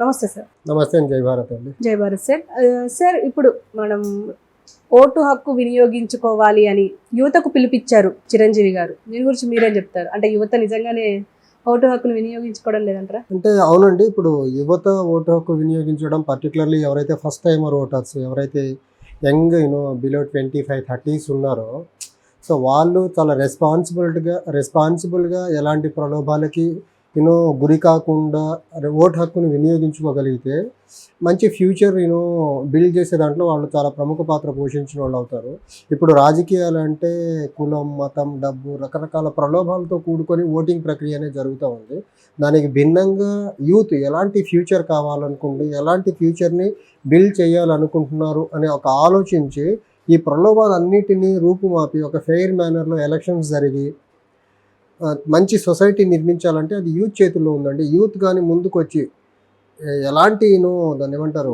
నమస్తే సార్. నమస్తే అండి. జై భారత్ అండి. జై భారత్ సార్. సార్ ఇప్పుడు మనం ఓటు హక్కు వినియోగించుకోవాలి అని యువతకు పిలిపించారు చిరంజీవి గారు. దీని గురించి మీరేం చెప్తారు? అంటే యువత నిజంగానే ఓటు హక్కును వినియోగించుకోవడం లేదంటారా? అంటే అవునండి. ఇప్పుడు యువత ఓటు హక్కు వినియోగించడం పర్టికులర్లీ ఎవరైతే ఫస్ట్ టైమర్ ఓటర్స్, ఎవరైతే యంగ్ బిలో 25, 30s ఉన్నారో, సో వాళ్ళు చాలా రెస్పాన్సిబుల్గా ఎలాంటి ప్రలోభాలకి గురి కాకుండా ఓటు హక్కును వినియోగించుకోగలిగితే మంచి ఫ్యూచర్ బిల్డ్ చేసే దాంట్లో వాళ్ళు చాలా ప్రముఖ పాత్ర పోషించిన వాళ్ళు అవుతారు. ఇప్పుడు రాజకీయాలు అంటే కులం, మతం, డబ్బు రకరకాల ప్రలోభాలతో కూడుకొని ఓటింగ్ ప్రక్రియ అనేది జరుగుతూ ఉంది. దానికి భిన్నంగా యూత్ ఎలాంటి ఫ్యూచర్ కావాలనుకుంటే, ఎలాంటి ఫ్యూచర్ని బిల్డ్ చేయాలనుకుంటున్నారు అని ఒక ఆలోచించి ఈ ప్రలోభాలన్నిటినీ రూపుమాపి ఒక ఫెయిర్ మేనర్లో ఎలక్షన్స్ జరిగి మంచి సొసైటీ నిర్మించాలంటే అది యూత్ చేతుల్లో ఉందండి. యూత్ కానీ ముందుకు వచ్చి ఎలాంటి దాన్ని ఏమంటారు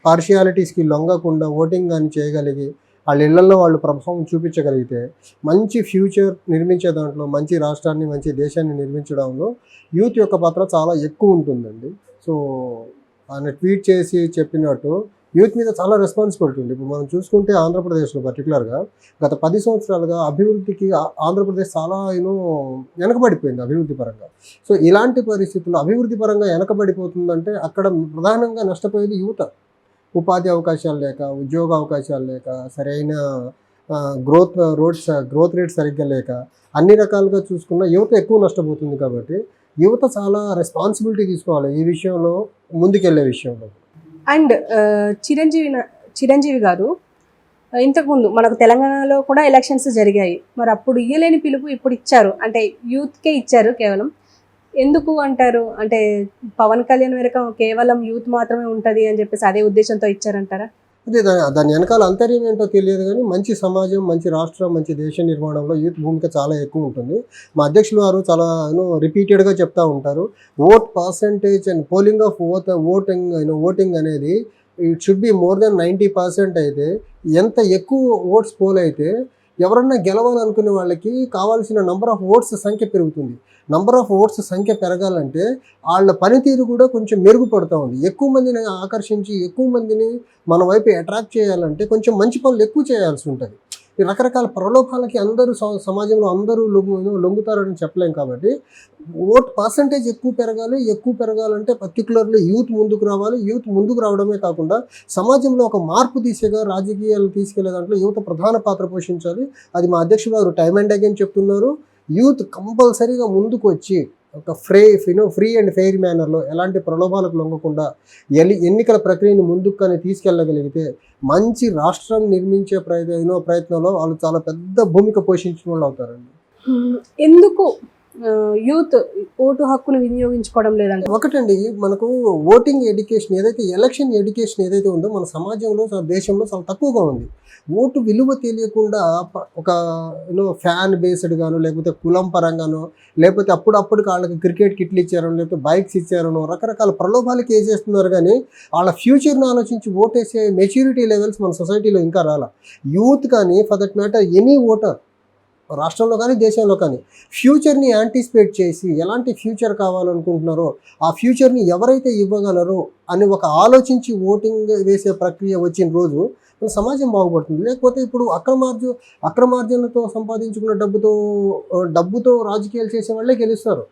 పార్షియాలిటీస్కి లొంగకుండా ఓటింగ్ కానీ చేయగలిగి వాళ్ళ ఇళ్లలో వాళ్ళు ప్రభావం చూపించగలిగితే మంచి ఫ్యూచర్ నిర్మించే దాంట్లో, మంచి రాష్ట్రాన్ని, మంచి దేశాన్ని నిర్మించడంలో యూత్ యొక్క పాత్ర చాలా ఎక్కువ ఉంటుందండి. సో ఆయన ట్వీట్ చేసి చెప్పినట్టు యూత్ మీద చాలా రెస్పాన్సిబిలిటీ ఉంది. ఇప్పుడు మనం చూసుకుంటే ఆంధ్రప్రదేశ్లో పర్టికులర్గా గత 10 సంవత్సరాలుగా అభివృద్ధికి ఆంధ్రప్రదేశ్ చాలా వెనకబడిపోయింది అభివృద్ధి పరంగా. సో ఇలాంటి పరిస్థితుల్లో అభివృద్ధి పరంగా వెనకబడిపోతుందంటే అక్కడ ప్రధానంగా నష్టపోయేది యువత. ఉపాధి అవకాశాలు లేక, ఉద్యోగ అవకాశాలు లేక, సరైన గ్రోత్ రేట్ సరిగ్గా లేక, అన్ని రకాలుగా చూసుకున్న యువత ఎక్కువ నష్టపోతుంది. కాబట్టి యువత చాలా రెస్పాన్సిబిలిటీ తీసుకోవాలి ఈ విషయంలో, ముందుకెళ్ళే విషయంలో. అండ్ చిరంజీవి గారు ఇంతకుముందు మనకు తెలంగాణలో కూడా ఎలక్షన్స్ జరిగాయి. మరి అప్పుడు ఇయ్యలేని పిలుపు ఇప్పుడు ఇచ్చారు. అంటే యూత్కే ఇచ్చారు కేవలం. ఎందుకు అంటారు? అంటే పవన్ కళ్యాణ్ వెనక కేవలం యూత్ మాత్రమే ఉంటుంది అని చెప్పేసి అదే ఉద్దేశంతో ఇచ్చారంటారా? అదే దాని వెనకాల అంతర్యం ఏంటో తెలియదు కానీ మంచి సమాజం, మంచి రాష్ట్రం, మంచి దేశ నిర్మాణంలో యూత్ భూమిక చాలా ఎక్కువ ఉంటుంది. మా అధ్యక్షులు వారు చాలా రిపీటెడ్గా చెప్తూ ఉంటారు, vote percentage and polling of voting అనేది it should be more than 90% అయితే, ఎంత ఎక్కువ ఓట్స్ పోల్ అయితే ఎవరన్నా గెలవాలనుకునే వాళ్ళకి కావాల్సిన నంబర్ ఆఫ్ ఓట్స్ సంఖ్య పెరుగుతుంది. నంబర్ ఆఫ్ ఓట్స్ సంఖ్య పెరగాలంటే వాళ్ళ పనితీరు కూడా కొంచెం మెరుగుపడుతూ ఉంది. ఎక్కువ మందిని ఆకర్షించి ఎక్కువ మందిని మన వైపు అట్రాక్ట్ చేయాలంటే కొంచెం మంచి పనులు ఎక్కువ చేయాల్సి ఉంటుంది. ఈ రకరకాల ప్రలోభాలకి అందరూ సమాజంలో అందరూ లొంగుతారని చెప్పలేం. కాబట్టి ఓట్ పర్సంటేజ్ ఎక్కువ పెరగాలంటే పర్టికులర్లీ యూత్ ముందుకు రావాలి. యూత్ ముందుకు రావడమే కాకుండా సమాజంలో ఒక మార్పు దిశగా రాజకీయాలు తీసుకెళ్లే దాంట్లో యువత ప్రధాన పాత్ర పోషించాలి. అది మా అధ్యక్షుడు గారు టైమ్ అండ్ అగైన్ చెప్తున్నారు. యూత్ కంపల్సరీగా ముందుకు వచ్చి ఒక ఫ్రీ అండ్ ఫెయిర్ మేనర్లో ఎలాంటి ప్రలోభాలకు లొంగకుండా ఎన్నికల ప్రక్రియను ముందుకు కానీ తీసుకెళ్ళగలిగితే మంచి రాష్ట్రం నిర్మించే ప్రయత్నంలో వాళ్ళు చాలా పెద్ద భూమిక పోషించిన వాళ్ళు అవుతారండి. ఎందుకు యూత్ ఓటు హక్కును వినియోగించుకోవడం లేదంటే? ఒకటండి, మనకు ఓటింగ్ ఎడ్యుకేషన్ ఎలక్షన్ ఎడ్యుకేషన్ ఏదైతే ఉందో మన సమాజంలో, దేశంలో చాలా తక్కువగా ఉంది. ఓటు విలువ తెలియకుండా ఒక ఫ్యాన్ బేస్డ్ గాను, లేకపోతే కులం పరంగానో, లేకపోతే అప్పుడప్పుడు వాళ్ళకి క్రికెట్ కిట్లు ఇచ్చారనో, లేకపోతే బైక్స్ ఇచ్చారనో రకరకాల ప్రలోభాలకి వేసేస్తున్నారు. కానీ వాళ్ళ ఫ్యూచర్ని ఆలోచించి ఓటేసే మెచ్యూరిటీ లెవెల్స్ మన సొసైటీలో ఇంకా రాలా. యూత్ కానీ, for that matter any voter, రాష్ట్రంలో కానీ దేశంలో కానీ ఫ్యూచర్ని యాంటిసిపేట్ చేసి ఎలాంటి ఫ్యూచర్ కావాలనుకుంటున్నారో ఆ ఫ్యూచర్ని ఎవరైతే ఇవ్వగలరో అని ఒక ఆలోచించి ఓటింగ్ వేసే ప్రక్రియ వచ్చిన రోజు సమాజం బాగుపడుతుంది. లేకపోతే ఇప్పుడు అక్రమార్జనతో సంపాదించుకున్న డబ్బుతో రాజకీయాలు చేసే వాళ్ళే గెలుస్తారు.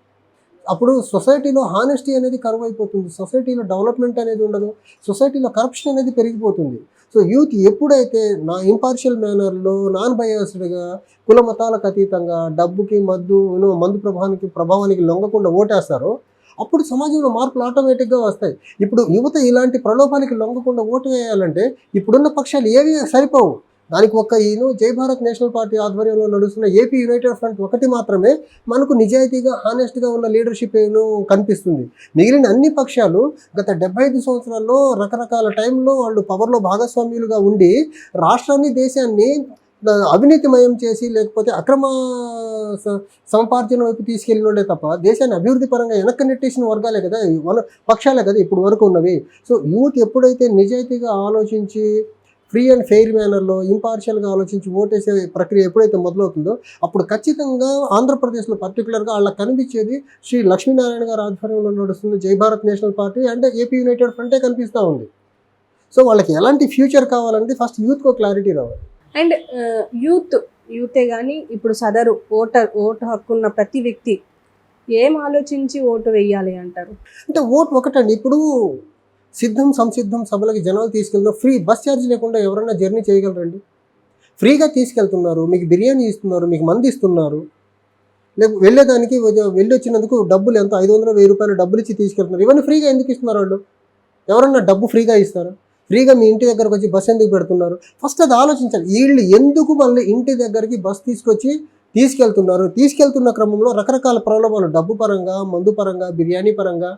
అప్పుడు సొసైటీలో హానెస్టీ అనేది కరువు అయిపోతుంది. సొసైటీలో డెవలప్మెంట్ అనేది ఉండదు. సొసైటీలో కరప్షన్ అనేది పెరిగిపోతుంది. సో యూత్ ఎప్పుడైతే ఇంపార్షియల్ మేనర్లో, నాన్ బయాస్డ్గా, కుల మతాలకు అతీతంగా, డబ్బుకి మందు ప్రభావానికి లొంగకుండా ఓటేస్తారో అప్పుడు సమాజంలో మార్పులు ఆటోమేటిక్గా వస్తాయి. ఇప్పుడు యువత ఇలాంటి ప్రలోభానికి లొంగకుండా ఓటు వేయాలంటే ఇప్పుడున్న పక్షాలు ఏవి సరిపోవు. దానికి జై భారత్ నేషనల్ పార్టీ ఆధ్వర్యంలో నడుస్తున్న ఏపీ యునైటెడ్ ఫ్రంట్ ఒకటి మాత్రమే మనకు నిజాయితీగా, హానెస్ట్గా ఉన్న లీడర్షిప్ కనిపిస్తుంది. మిగిలిన అన్ని పక్షాలు గత 75 సంవత్సరాల్లో రకరకాల టైంలో వాళ్ళు పవర్లో భాగస్వామ్యులుగా ఉండి రాష్ట్రాన్ని, దేశాన్ని అవినీతిమయం చేసి, లేకపోతే అక్రమ సంపార్జన వైపు తీసుకెళ్ళిన వాళ్ళే తప్ప దేశాన్ని అభివృద్ధి పరంగా వెనక్కి నెట్టేసిన వర్గాలే కదా, పక్షాలే కదా ఇప్పుడు వరకు ఉన్నవి. సో యూత్ ఎప్పుడైతే నిజాయితీగా ఆలోచించి ఫ్రీ అండ్ ఫెయిర్ మేనర్లో ఇంపార్షియల్గా ఆలోచించి ఓటేసే ప్రక్రియ ఎప్పుడైతే మొదలవుతుందో అప్పుడు ఖచ్చితంగా ఆంధ్రప్రదేశ్లో పర్టికులర్గా వాళ్ళకి కనిపించేది శ్రీ లక్ష్మీనారాయణ గారి ఆధ్వర్యంలో నడుస్తున్న Jai Bharat National Party and AP United ఫ్రంటే కనిపిస్తూ ఉంది. సో వాళ్ళకి ఎలాంటి ఫ్యూచర్ కావాలంటే ఫస్ట్ యూత్కో క్లారిటీ రావాలి. అండ్ యూతే కానీ ఇప్పుడు సదరు ఓటు హక్కు ఉన్న ప్రతి వ్యక్తి ఏం ఆలోచించి ఓటు వేయాలి అంటారు? అంటే ఓటు ఒకటండి. ఇప్పుడు సిద్ధం సంసిద్ధం సభలకి జనాలు తీసుకెళ్తున్నారు. ఫ్రీ బస్ ఛార్జ్ లేకుండా ఎవరైనా జర్నీ చేయగలరండి? ఫ్రీగా తీసుకెళ్తున్నారు, మీకు బిర్యానీ ఇస్తున్నారు, మీకు మంది ఇస్తున్నారు. వెళ్ళేదానికి వెళ్ళి వచ్చినందుకు డబ్బులు ఎంత 500 1000 రూపాయలు డబ్బులు ఇచ్చి తీసుకెళ్తున్నారు. ఇవన్నీ ఫ్రీగా ఎందుకు ఇస్తున్నారు వాళ్ళు? ఎవరన్నా డబ్బు ఫ్రీగా ఇస్తారా? ఫ్రీగా మీ ఇంటి దగ్గరకు వచ్చి బస్ ఎందుకు పెడుతున్నారు? ఫస్ట్ అది ఆలోచించాలి. వీళ్ళు ఎందుకు మళ్ళీ ఇంటి దగ్గరికి బస్ తీసుకొచ్చి తీసుకెళ్తున్నారు? తీసుకెళ్తున్న క్రమంలో రకరకాల ప్రలోభాలు, డబ్బు పరంగా, మందు పరంగా, బిర్యానీ పరంగా,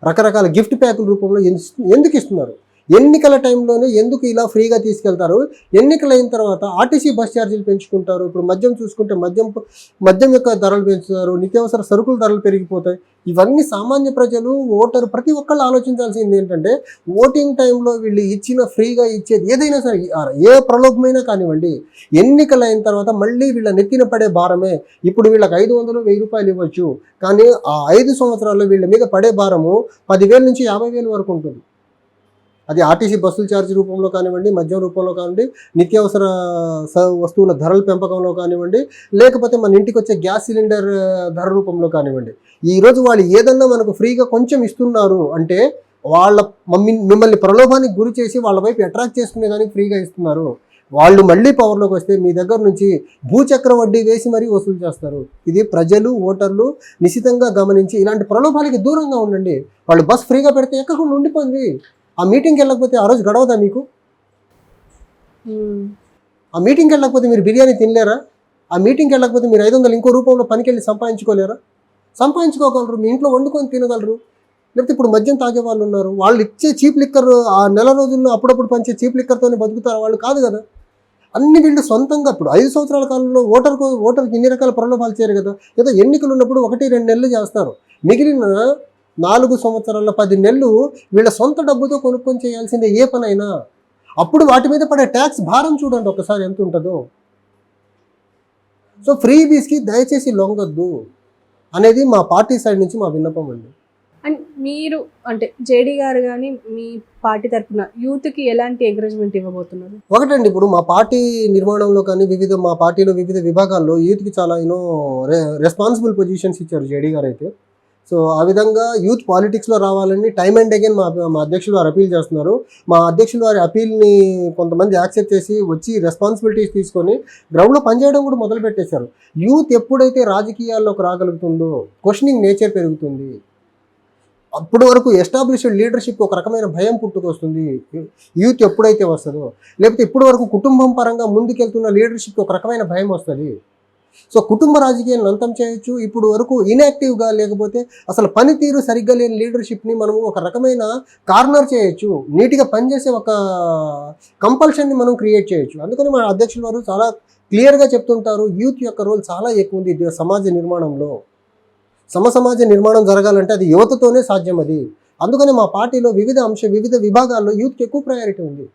రకరకాల గిఫ్ట్ ప్యాకుల రూపంలో ఎందుకు ఇస్తున్నారు? ఎన్నికల టైంలోనే ఎందుకు ఇలా ఫ్రీగా తీసుకెళ్తారు? ఎన్నికలు అయిన తర్వాత ఆర్టీసీ బస్ ఛార్జీలు పెంచుకుంటారు. ఇప్పుడు మద్యం చూసుకుంటే మద్యం యొక్క ధరలు పెంచుతారు, నిత్యావసర సరుకుల ధరలు పెరిగిపోతాయి. ఇవన్నీ సామాన్య ప్రజలు, ఓటరు ప్రతి ఒక్కళ్ళు ఆలోచించాల్సింది ఏంటంటే ఓటింగ్ టైంలో వీళ్ళు ఇచ్చిన ఫ్రీగా ఇచ్చేది ఏదైనా సరే, ఏ ప్రలోభమైనా కానివ్వండి, ఎన్నికలు అయిన తర్వాత మళ్ళీ వీళ్ళ నెత్తిన పడే భారమే. ఇప్పుడు వీళ్ళకి 500 1000 రూపాయలు ఇవ్వచ్చు, కానీ ఆ 5 సంవత్సరాల్లో వీళ్ళ మీద పడే భారము 10,000 నుంచి 50,000 వరకు ఉంటుంది. అది ఆర్టీసీ బస్సుల ఛార్జ్ రూపంలో కానివ్వండి, మద్యం రూపంలో కానివ్వండి, నిత్యావసర వస్తువుల ధరల పెంపకంలో కానివ్వండి, లేకపోతే మన ఇంటికి వచ్చే గ్యాస్ సిలిండర్ ధర రూపంలో కానివ్వండి. ఈరోజు వాళ్ళు ఏదన్నా మనకు ఫ్రీగా కొంచెం ఇస్తున్నారు అంటే మిమ్మల్ని ప్రలోభానికి గురి చేసి వాళ్ళ వైపు అట్రాక్ట్ చేసుకునేదానికి ఫ్రీగా ఇస్తున్నారు. వాళ్ళు మళ్ళీ పవర్లోకి వస్తే మీ దగ్గర నుంచి భూచక్ర వడ్డీ వేసి మరీ వసూలు చేస్తారు. ఇది ప్రజలు, ఓటర్లు నిశితంగా గమనించి ఇలాంటి ప్రలోభాలకి దూరంగా ఉండండి. వాళ్ళు బస్ ఫ్రీగా పెడితే ఎక్కకుండా ఉండిపోయింది. ఆ మీటింగ్కి వెళ్ళకపోతే ఆ రోజు గడవదా మీకు? ఆ మీటింగ్కి వెళ్ళకపోతే మీరు బిర్యానీ తినలేరా? ఆ మీటింగ్కి వెళ్ళకపోతే మీరు 500 ఇంకో రూపంలో పనికి వెళ్ళి సంపాదించుకోలేరా? సంపాదించుకోగలరు, మీ ఇంట్లో వండుకొని తినగలరు. లేకపోతే ఇప్పుడు మద్యం తాగే వాళ్ళు ఉన్నారు, వాళ్ళు ఇచ్చే చీప్ లిక్కర్ ఆ నెల రోజుల్లో అప్పుడప్పుడు పంచే చీప్ లిక్కర్తోనే బతుకుతారు. వాళ్ళు కాదు కదా. అన్ని వీళ్ళు సొంతంగా ఇప్పుడు 5 సంవత్సరాల కాలంలో ఓటర్కి ఇన్ని రకాల ప్రలోభాలు చేయరు కదా. ఏదో ఎన్నికలు ఉన్నప్పుడు 1-2 నెలలు చేస్తారు. మిగిలిన 4 సంవత్సరాల 10 నెలలు వీళ్ళ సొంత డబ్బుతో కొనుక్కొని చేయాల్సిందే ఏ పనైనా. అప్పుడు వాటి మీద పడే ట్యాక్స్ భారం చూడండి ఒకసారి ఎంత ఉంటుందో. సో ఫ్రీబీస్కి దయచేసి లొంగొద్దు అనేది మా పార్టీ సైడ్ నుంచి మా విన్నపం అండి. అండ్ మీరు అంటే జేడీ గారు కానీ మీ పార్టీ తరఫున యూత్కి ఎలాంటి ఎంకరేజ్మెంట్ ఇవ్వబోతున్నారు? ఒకటండి, ఇప్పుడు మా పార్టీ నిర్మాణంలో కానీ మా పార్టీలో వివిధ విభాగాల్లో యూత్కి చాలా రెస్పాన్సిబుల్ పొజిషన్స్ ఇచ్చారు జేడీ గారు అయితే. సో ఆ విధంగా యూత్ పాలిటిక్స్లో రావాలని టైమ్ అండ్ అగైన్ మా అధ్యక్షులు వారు అపీల్ చేస్తున్నారు. మా అధ్యక్షులు వారి అపీల్ని కొంతమంది యాక్సెప్ట్ చేసి వచ్చి రెస్పాన్సిబిలిటీస్ తీసుకొని గ్రౌండ్లో పనిచేయడం కూడా మొదలు పెట్టేశారు. యూత్ ఎప్పుడైతే రాజకీయాల్లోకి రాగలుగుతుందో క్వశ్చనింగ్ నేచర్ పెరుగుతుంది. అప్పటి వరకు ఎస్టాబ్లిష్డ్ లీడర్షిప్ ఒక రకమైన భయం పుట్టుకొస్తుంది యూత్ ఎప్పుడైతే వస్తుందో. లేకపోతే ఇప్పటి వరకు కుటుంబం పరంగా ముందుకెళ్తున్న లీడర్షిప్ ఒక రకమైన భయం వస్తుంది. సో కుటుంబ రాజకీయాలను అంతం చేయొచ్చు. ఇప్పుడు వరకు ఇన్యాక్టివ్గా లేకపోతే అసలు పనితీరు సరిగ్గా లేని లీడర్షిప్ని మనము ఒక రకమైన కార్నర్ చేయొచ్చు, నీట్గా పనిచేసే ఒక కంపల్షన్ని మనం క్రియేట్ చేయొచ్చు. అందుకని మన అధ్యక్షుల వారు చాలా క్లియర్గా చెప్తుంటారు, యూత్ యొక్క రోల్ చాలా ఎక్కువ ఉంది సమాజ నిర్మాణంలో. సమాజ నిర్మాణం జరగాలంటే అది యువతతోనే సాధ్యం అది. అందుకని మా పార్టీలో వివిధ విభాగాల్లో యూత్కి ఎక్కువ ప్రయారిటీ ఉంది.